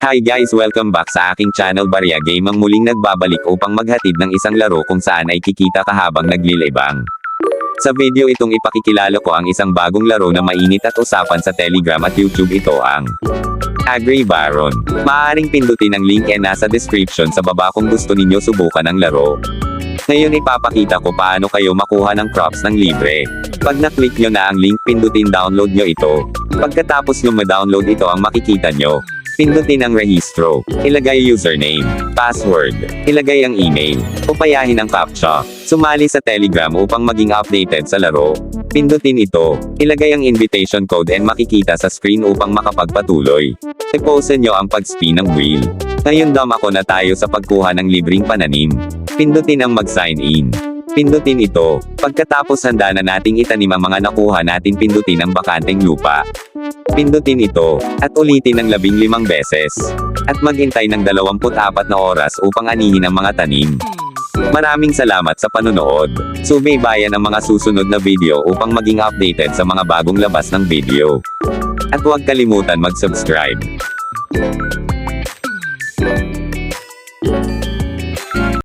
Hi guys, welcome back sa aking channel Barya Game, ang muling nagbabalik upang maghatid ng isang laro kung saan ay kikita ka habang naglilibang. Sa video itong ipakikilala ko ang isang bagong laro na mainit at usapan sa Telegram at YouTube. Ito ang Agri Baron. Maaaring pindutin ang link nasa description sa baba kung gusto ninyo subukan ang laro. Ngayon ipapakita ko paano kayo makuha ng crops ng libre. Pag na-click nyo na ang link, pindutin download nyo ito. Pagkatapos nyo ma-download ito, ang makikita nyo, pindutin ang rehistro, ilagay username, password, ilagay ang email, o payahin ang captcha. Sumali sa Telegram upang maging updated sa laro. Pindutin ito, ilagay ang invitation code and makikita sa screen upang makapagpatuloy. I-pause nyo ang pag-spin ng wheel. Ngayon ako na tayo sa pagkuha ng libreng pananim. Pindutin ang mag-sign in. Pindutin ito. Pagkatapos handa na nating itanim ang mga nakuha natin, pindutin ang bakanteng lupa. Pindutin ito, at ulitin ng 15 beses. At maghintay ng 24 na oras upang anihin ang mga tanim. Maraming salamat sa panonood. Subaybayan ang mga susunod na video upang maging updated sa mga bagong labas ng video. At huwag kalimutan mag-subscribe.